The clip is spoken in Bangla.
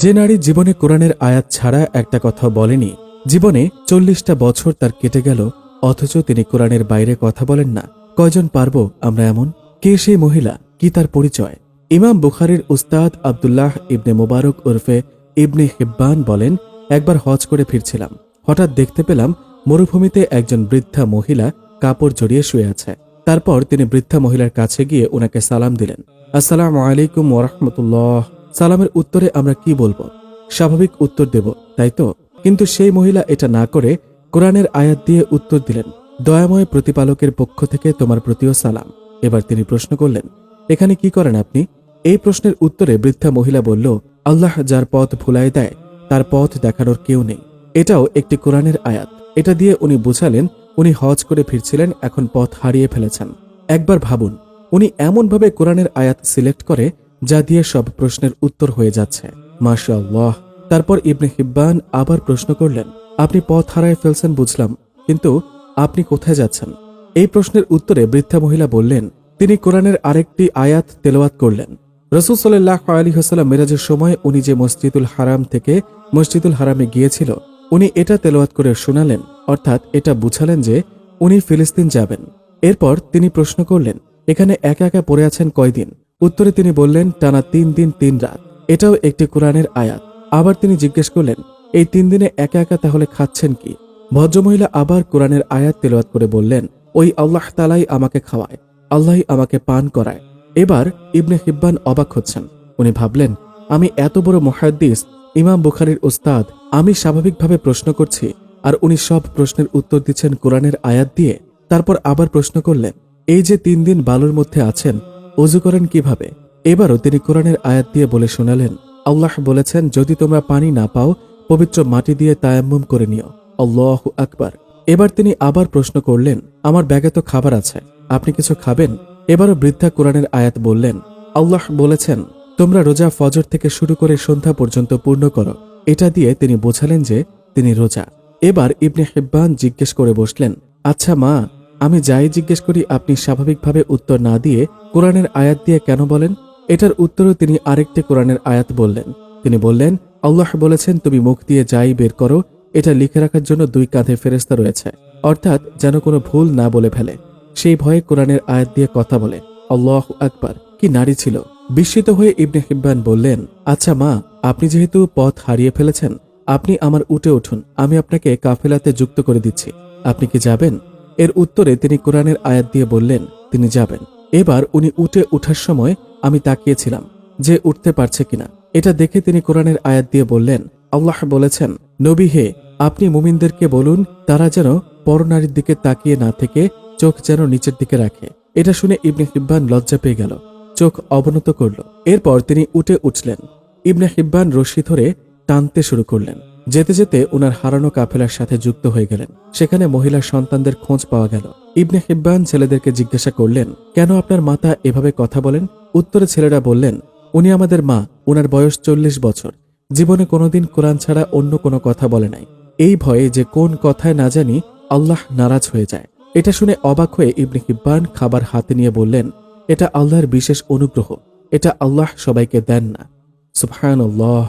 যে নারী জীবনে কোরআনের আয়াত ছাড়া একটা কথা বলেনি, জীবনে 40টা বছর তার কেটে গেল, অথচ তিনি কোরআনের বাইরে কথা বলেন না। কয়জন পারব আমরা এমন? কে সেই মহিলা, কি তার পরিচয়? ইমাম বুখারীর উস্তাদ আব্দুল্লাহ ইবনে মুবারক ওরফে ইবনে হিব্বান বলেন, একবার হজ করে ফিরছিলাম, হঠাৎ দেখতে পেলাম মরুভূমিতে একজন বৃদ্ধা মহিলা কাপড় জড়িয়ে শুয়ে আছে। তারপর তিনি বৃদ্ধা মহিলার কাছে গিয়ে ওনাকে সালাম দিলেন, আসসালামু আলাইকুম ওয়া রাহমাতুল্লাহ। সালামের উত্তরে আমরা কি বলবো? স্বাভাবিক উত্তর দেব, তাই তো? কিন্তু সেই মহিলা এটা না করে কোরআনের আয়াত দিয়ে উত্তর দিলেন, দয়াময় প্রতিপালকের পক্ষ থেকে তোমার প্রতিও সালাম। এবার তিনি প্রশ্ন করলেন, এখানে কি করেন আপনি? এই প্রশ্নের উত্তরে বৃদ্ধা মহিলা বলল, আল্লাহ যার পথ ভুলায় দেয় তার পথ দেখানোর কেউ নেই। এটাও একটি কোরআনের আয়াত। এটা দিয়ে উনি বুঝালেন, উনি হজ করে ফিরছিলেন, এখন পথ হারিয়ে ফেলেছেন। একবার ভাবুন, উনি এমনভাবে কোরআনের আয়াত সিলেক্ট করে যা দিয়ে সব প্রশ্নের উত্তর হয়ে যাচ্ছে। মাশাআল্লাহ। তারপর ইবনে হিব্বান আবার প্রশ্ন করলেন, আপনি পথ হারায় ফেলছেন বুঝলাম, কিন্তু আপনি কোথায় যাচ্ছেন? এই প্রশ্নের উত্তরে বৃদ্ধা মহিলা বললেন, তিনি কোরআনের আরেকটি আয়াত তেলাওয়াত করলেন। রাসূল সাল্লাল্লাহু আলাইহি ওয়াসাল্লাম মিরাজের সময় উনি যে মসজিদুল হারাম থেকে মসজিদুল হারামে গিয়েছিল, উনি এটা তেলাওয়াত করে শোনালেন, অর্থাৎ এটা বুঝালেন যে উনি ফিলিস্তিন যাবেন। এরপর তিনি প্রশ্ন করলেন, এখানে একা একা পড়ে আছেন কয়দিন? উত্তরে তিনি বললেন, টানা 3 দিন 3 রাত। এটাও একটি কোরআনের আয়াত। আবার তিনি জিজ্ঞেস করলেন, এই 3 দিনে একা একা তাহলে খাচ্ছেন কি? ভদ্রমহিলা আবার কোরআনের আয়াত তেলাওয়াত করে বললেন, ওই আল্লাহ তাআলাই আমাকে খাওয়ায়, আল্লাহই আমাকে পান করায়। এবার ইবনে হিব্বান অবাক হচ্ছেন। উনি ভাবলেন, আমি এত বড় মুহাদ্দিস, ইমাম বুখারীর উস্তাদ, আমি স্বাভাবিকভাবে প্রশ্ন করছি আর উনি সব প্রশ্নের উত্তর দিচ্ছেন কোরআনের আয়াত দিয়ে। তারপর আবার প্রশ্ন করলেন, এই যে 3 দিন বালুর মধ্যে আছেন, ওযু করেন কিভাবে? এবারও তিনি কোরআনের আয়াত দিয়ে বলে শোনালেন, আল্লাহ বলেছেন, যদি তোমরা পানি না পাও পবিত্র মাটি দিয়ে তায়াম্মুম করে নিও। আল্লাহু আকবার। এবার তিনি আবার প্রশ্ন করলেন, আমার ব্যাগে তো খাবার আছে, আপনি কিছু খাবেন? এবারও বৃদ্ধা কোরআনের আয়াত বললেন, আল্লাহ বলেছেন, তোমরা রোজা ফজর থেকে শুরু করে সন্ধ্যা পর্যন্ত পূর্ণ করো। এটা দিয়ে তিনি বোঝালেন যে তিনি রোজা। এবার ইবনে হিব্বান জিজ্ঞেস করে বসলেন, আচ্ছা মা, আমি যাই জিজ্ঞেস করি আপনি স্বাভাবিকভাবে উত্তর না দিয়ে কোরআনের আয়াত দিয়ে কেন বলেন? এটার উত্তরেও তিনি আরেকটি কোরআনের আয়াত বললেন। তিনি বললেন, আল্লাহ বলেছেন, তুমি মুখ দিয়ে যাই বের করো, এটা লিখে রাখার জন্য 2 কাঁধে ফেরেশতা রয়েছে, অর্থাৎ যেন কোনো ভুল না বলে ফেলে। সেই ভয়ে কোরআনের আয়াত দিয়ে কথা বলে। আল্লাহু আকবার। কি নারী ছিল! বিস্মিত হয়ে ইবনে হিব্বান বললেন, আচ্ছা মা, আপনি যেহেতু পথ হারিয়ে ফেলেছেন, আপনি আমার উঠে উঠুন, আমি আপনাকে কাফেলাতে যুক্ত করে দিচ্ছি। আপনি কি যাবেন? এর উত্তরে তিনি কোরআনের আয়াত দিয়ে বললেন, তিনি যাবেন। এবার উনি উঠে উঠার সময় আমি তাকিয়েছিলাম যে উঠতে পারছে কিনা। এটা দেখে তিনি কোরআনের আয়াত দিয়ে বললেন, আল্লাহ বলেছেন, নবী হে, আপনি মুমিনদেরকে বলুন তারা যেন পরনারীর দিকে তাকিয়ে না থেকে চোখ যেন নিচের দিকে রাখে। এটা শুনে ইবনে হিব্বান লজ্জা পেয়ে গেল, চোখ অবনত করল। এরপর তিনি উঠে উঠলেন। ইবনে হিব্বান রশি ধরে টানতে শুরু করলেন। যেতে যেতে উনার হারানো কাফেলার সাথে যুক্ত হয়ে গেলেন। সেখানে মহিলা সন্তানদের খোঁজ পাওয়া গেল। ইবনে হিব্বান ছেলেদেরকে জিজ্ঞাসা করলেন, কেন আপনার মাতা এভাবে কথা বলেন? উত্তরে ছেলেরা বললেন, উনি আমাদের মা, উনার বয়স 40 বছর, জীবনে কোনোদিন কোরআন ছাড়া অন্য কোনো কথা বলে নাই। এই ভয়ে যে কোন কথায় না জানি আল্লাহ নারাজ হয়ে যায়। এটা শুনে অবাক হয়ে ইবনে হিব্বান খাবার হাতে নিয়ে বললেন, এটা আল্লাহর বিশেষ অনুগ্রহ, এটা আল্লাহ সবাইকে দেন না। সুবহানাল্লাহ।